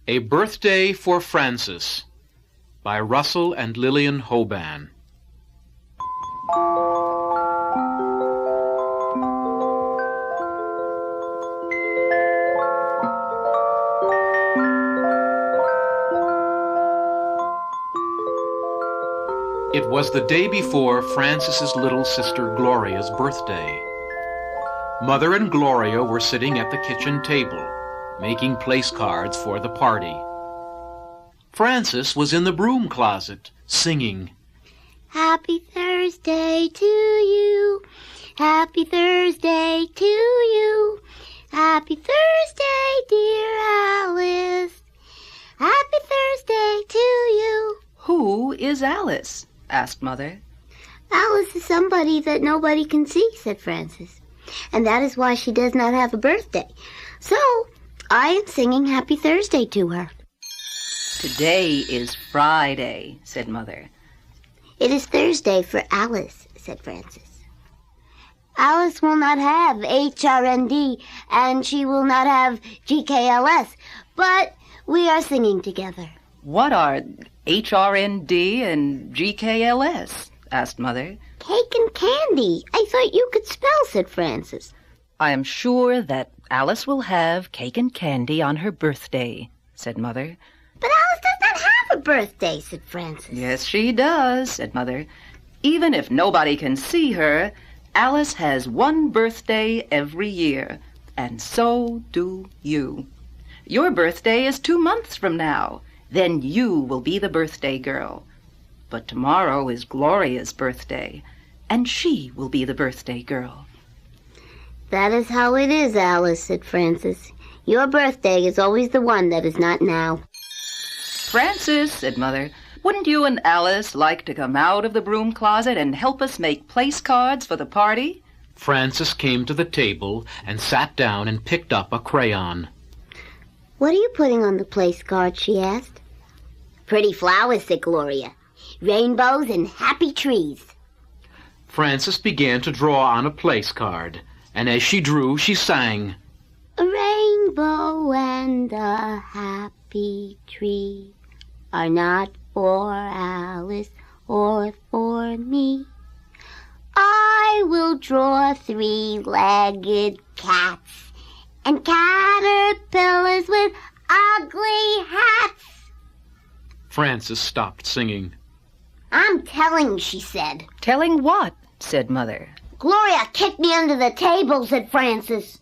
A Birthday for Francis by Russell and Lillian Hoban. It was the day before Francis's little sister Gloria's birthday. Mother and Gloria were sitting at the kitchen table, making place cards for the party. Francis was in the broom closet, singing, "Happy Thursday to you, happy Thursday to you, happy Thursday, dear Alice, happy Thursday to you." "Who is Alice?" asked Mother. "Alice is somebody that nobody can see," said Francis, "and that is why she does not have a birthday. So I am singing Happy Thursday to her." "Today is Friday," said Mother. "It is Thursday for Alice," said Francis. "Alice will not have HRND, and she will not have GKLS, but we are singing together." "What are HRND and GKLS?" asked Mother. "Cake and candy. I thought you could spell," said Francis. "I am sure that Alice will have cake and candy on her birthday," said Mother. "But Alice does not have a birthday," said Francis. "Yes, she does," said Mother. "Even if nobody can see her, Alice has one birthday every year, and so do you. Your birthday is 2 months from now. Then you will be the birthday girl. But tomorrow is Gloria's birthday, and she will be the birthday girl." "That is how it is, Alice," said Francis. "Your birthday is always the one that is not now." "Francis," said Mother, "wouldn't you and Alice like to come out of the broom closet and help us make place cards for the party?" Francis came to the table and sat down and picked up a crayon. "What are you putting on the place card?" she asked. "Pretty flowers," said Gloria. "Rainbows and happy trees." Francis began to draw on a place card, and as she drew, she sang, "A rainbow and a happy tree are not for Alice or for me. I will draw 3-legged cats and caterpillars with ugly hats." Francis stopped singing. "I'm telling," she said. "Telling what?" said Mother. "Gloria kicked me under the table," said Francis.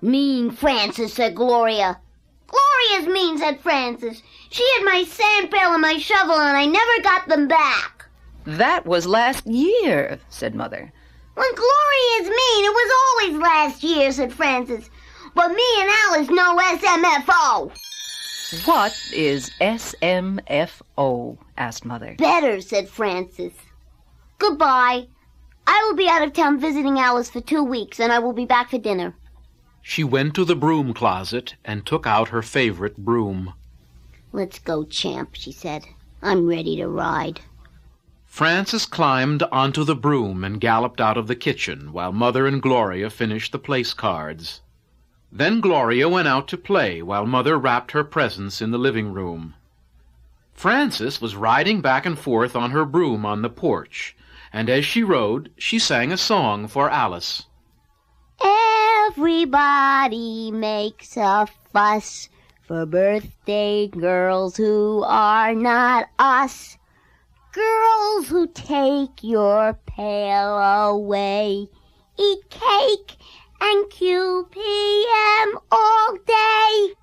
"Mean Francis," said Gloria. "Gloria's mean," said Francis. "She had my sand pail and my shovel, and I never got them back." "That was last year," said Mother. "When Gloria's mean, it was always last year," said Francis. "But me and Alice know SMFO." "What is SMFO?" asked Mother. "Better," said Francis. "Goodbye. I will be out of town visiting Alice for 2 weeks, and I will be back for dinner." She went to the broom closet and took out her favorite broom. "Let's go, Champ," she said. "I'm ready to ride." Francis climbed onto the broom and galloped out of the kitchen while Mother and Gloria finished the place cards. Then Gloria went out to play while Mother wrapped her presents in the living room. Francis was riding back and forth on her broom on the porch, and as she rode, she sang a song for Alice. "Everybody makes a fuss for birthday girls who are not us. Girls who take your pail away, eat cake and QPM all day."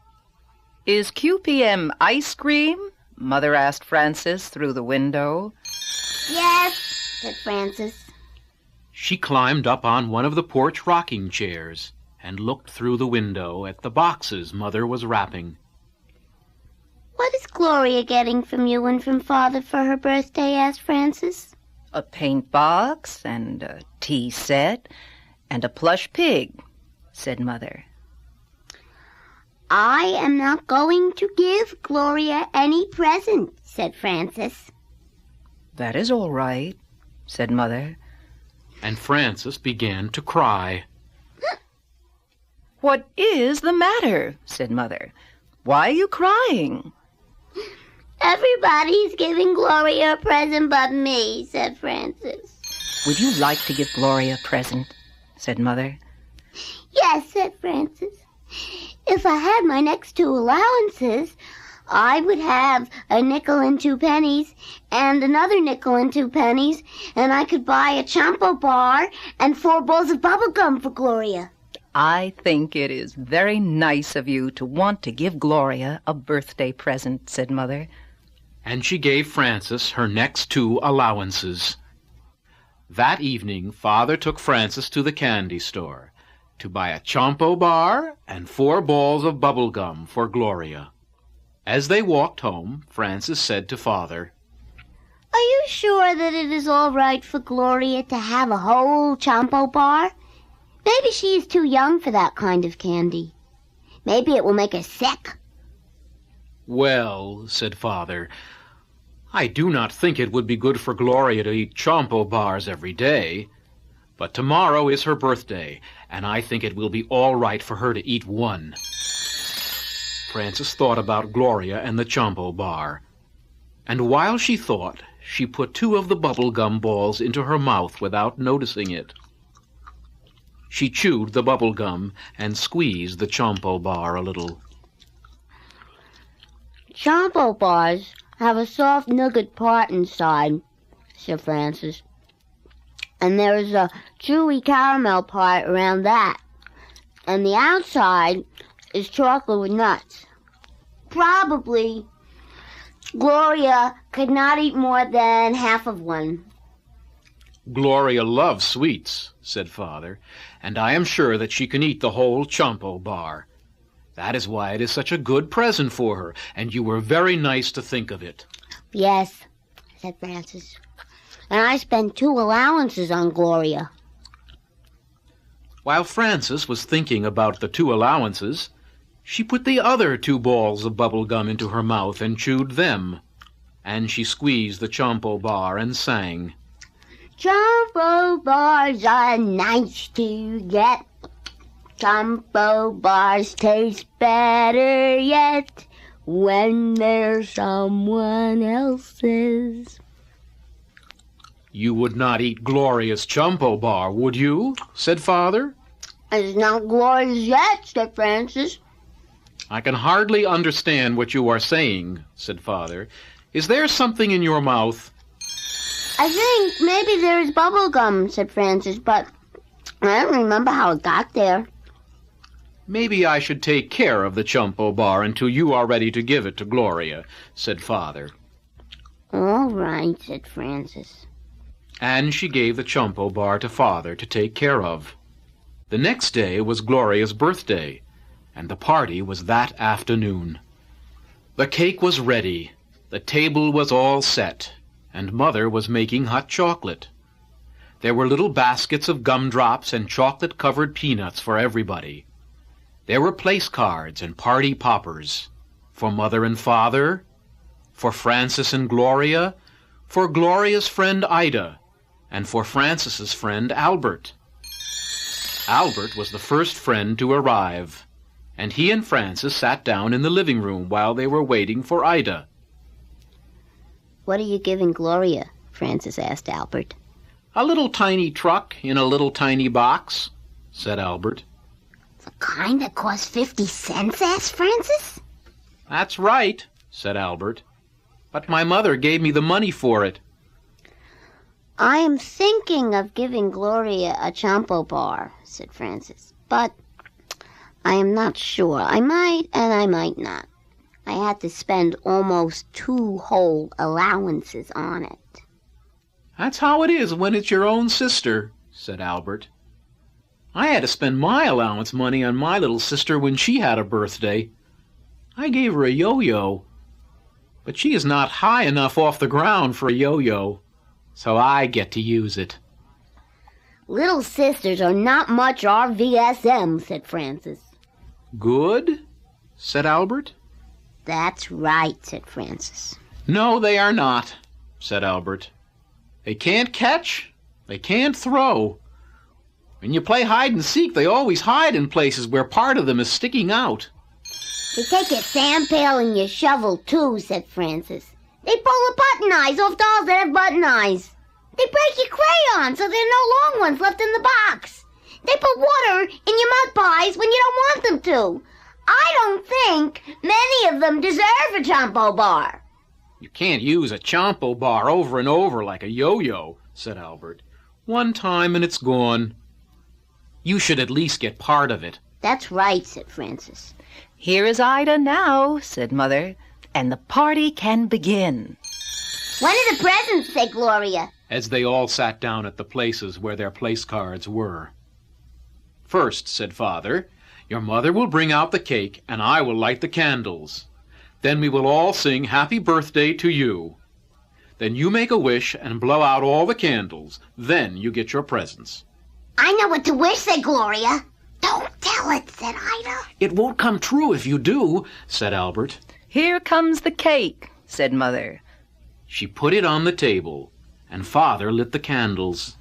"Is QPM ice cream?" Mother asked Francis through the window. "Yes," said Francis. She climbed up on one of the porch rocking chairs and looked through the window at the boxes Mother was wrapping. "What is Gloria getting from you and from Father for her birthday?" asked Francis. "A paint box and a tea set and a plush pig," said Mother. "I am not going to give Gloria any present," said Francis. "That is all right," said Mother. And Francis began to cry. "What is the matter?" said Mother. Why are you crying? Everybody's giving Gloria a present but me, said Frances. Would you like to give Gloria a present? Said Mother. Yes, said Frances. If I had my next 2 allowances, I would have a nickel and 2 pennies and another nickel and 2 pennies, and I could buy a Chompo Bar and 4 bowls of bubble gum for Gloria. I think it is very nice of you to want to give Gloria a birthday present, said Mother. And she gave Frances her next 2 allowances. That evening, Father took Frances to the candy store to buy a Chompo Bar and 4 balls of bubble gum for Gloria. As they walked home, Frances said to Father, Are you sure that it is all right for Gloria to have a whole Chompo Bar? Maybe she is too young for that kind of candy. Maybe it will make her sick. Well, said Father, I do not think it would be good for Gloria to eat Chompo Bars every day. But tomorrow is her birthday, and I think it will be all right for her to eat 1. Frances thought about Gloria and the Chompo Bar. And while she thought, she put 2 of the bubble gum balls into her mouth without noticing it. She chewed the bubble gum and squeezed the Chompo Bar a little. Chompo Bars have a soft nougat part inside, said Frances. And there is a chewy caramel part around that. And the outside is chocolate with nuts. Probably Gloria could not eat more than half of one. Gloria loves sweets, said Father, and I am sure that she can eat the whole Chompo Bar. That is why it is such a good present for her, and you were very nice to think of it. Yes, said Frances. And I spent 2 allowances on Gloria. While Frances was thinking about the 2 allowances, she put the other 2 balls of bubble gum into her mouth and chewed them. And she squeezed the Chompo Bar and sang, Chompo Bars are nice to get. Chompo Bars taste better yet when they're someone else's. You would not eat Gloria's Chompo Bar, would you? Said Father. It's not Gloria's yet, said Frances. I can hardly understand what you are saying, said Father. Is there something in your mouth? I think maybe there is bubble gum, said Frances, but I don't remember how it got there. Maybe I should take care of the Chompo Bar until you are ready to give it to Gloria, said Father. All right, said Frances. And she gave the Chompo Bar to Father to take care of. The next day was Gloria's birthday, and the party was that afternoon. The cake was ready, the table was all set, and Mother was making hot chocolate. There were little baskets of gumdrops and chocolate-covered peanuts for everybody. There were place cards and party poppers, for Mother and Father, for Frances and Gloria, for Gloria's friend Ida, and for Frances's friend Albert. Albert was the first friend to arrive, and he and Frances sat down in the living room while they were waiting for Ida. What are you giving Gloria? Frances asked Albert. A little tiny truck in a little tiny box, said Albert. The kind that costs 50 cents, asked Frances. That's right, said Albert. But my mother gave me the money for it. I am thinking of giving Gloria a Chompo Bar, said Frances. But I am not sure. I might and I might not. I had to spend almost 2 whole allowances on it. That's how it is when it's your own sister, said Albert. I had to spend my allowance money on my little sister when she had a birthday. I gave her a yo-yo, but she is not high enough off the ground for a yo-yo, so I get to use it. Little sisters are not much RVSM, said Frances. Good, said Albert. That's right, said Frances. No, they are not, said Albert. They can't catch, they can't throw. When you play hide and seek, they always hide in places where part of them is sticking out. They take your sand pail and your shovel, too, said Francis. They pull the button eyes off dolls that have button eyes. They break your crayons so there are no long ones left in the box. They put water in your mud pies when you don't want them to. I don't think many of them deserve a Chompo Bar. You can't use a Chompo Bar over and over like a yo-yo, said Albert. One time and it's gone. You should at least get part of it. That's right, said Francis. Here is Ida now, said Mother, and the party can begin. When are the presents, said Gloria, as they all sat down at the places where their place cards were. First, said Father, your mother will bring out the cake and I will light the candles. Then we will all sing Happy Birthday to you. Then you make a wish and blow out all the candles. Then you get your presents. I know what to wish, said Gloria. Don't tell it, said Ida. It won't come true if you do, said Albert. Here comes the cake, said Mother. She put it on the table, and Father lit the candles.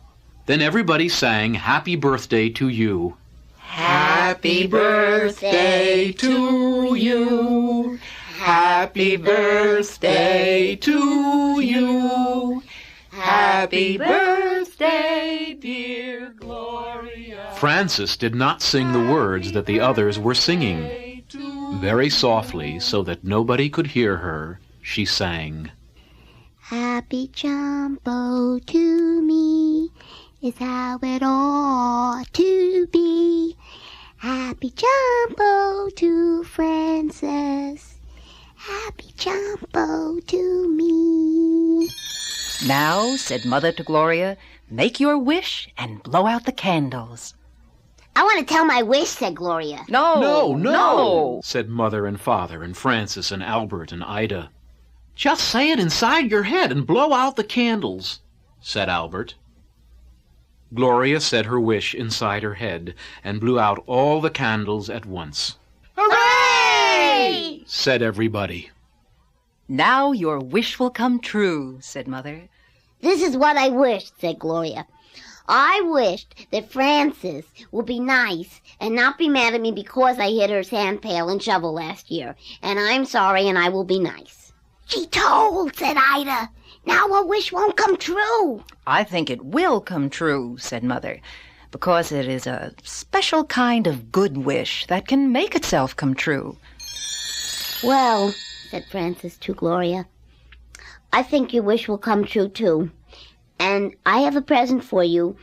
Then everybody sang Happy Birthday to you. Happy birthday to you. Happy birthday to you. Happy birthday, dear Gloria. Frances did not sing the words that the others were singing. Very softly, so that nobody could hear her, she sang. Happy Chompo to me is how it ought to be. Happy Chompo to Frances. Happy Chompo to me. Now, said Mother to Gloria, make your wish and blow out the candles. I want to tell my wish, said Gloria. No, said Mother and Father and Francis and Albert and Ida. Just say it inside your head and blow out the candles, said Albert. Gloria said her wish inside her head and blew out all the candles at once. Hooray! Said everybody. Now your wish will come true, said Mother. This is what I wished, said Gloria. I wished that Frances would be nice and not be mad at me because I hit her sand pail and shovel last year. And I'm sorry and I will be nice. She told, said Ida. Now her wish won't come true. I think it will come true, said Mother, because it is a special kind of good wish that can make itself come true. Well, said Frances to Gloria, I think your wish will come true too. And I have a present for you,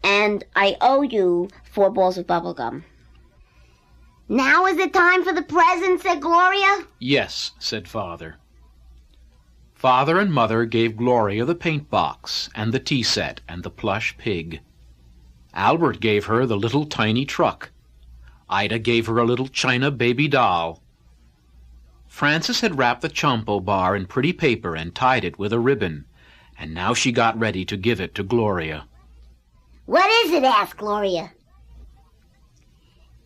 and I owe you 4 balls of bubble gum. Now is it time for the present, said Gloria. Yes, said Father. Father and Mother gave Gloria the paint box and the tea set and the plush pig. Albert gave her the little tiny truck. Ida gave her a little china baby doll. Frances had wrapped the Chompo Bar in pretty paper and tied it with a ribbon, and now she got ready to give it to Gloria. What is it? Asked Gloria.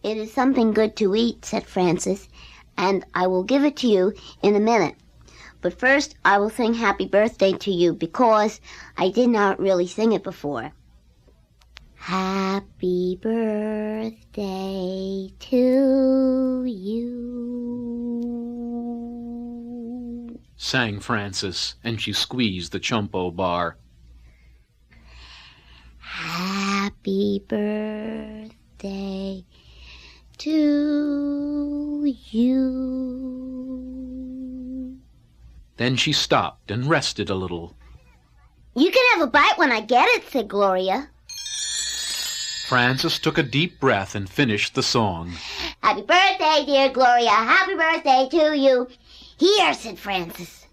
It is something good to eat, said Frances, and I will give it to you in a minute. But first I will sing Happy Birthday to you because I did not really sing it before. Happy birthday to you, sang Frances, and she squeezed the Chompo Bar. Happy birthday to you. Then she stopped and rested a little. You can have a bite when I get it, said Gloria. Frances took a deep breath and finished the song. Happy birthday, dear Gloria. Happy birthday to you. Here, said Frances.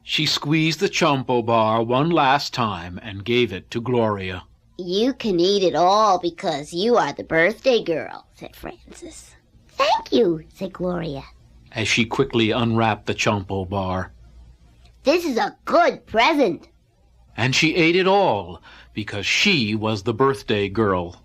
She squeezed the Chompo Bar one last time and gave it to Gloria. You can eat it all because you are the birthday girl, said Frances. Thank you, said Gloria, as she quickly unwrapped the Chompo Bar. This is a good present. And she ate it all because she was the birthday girl.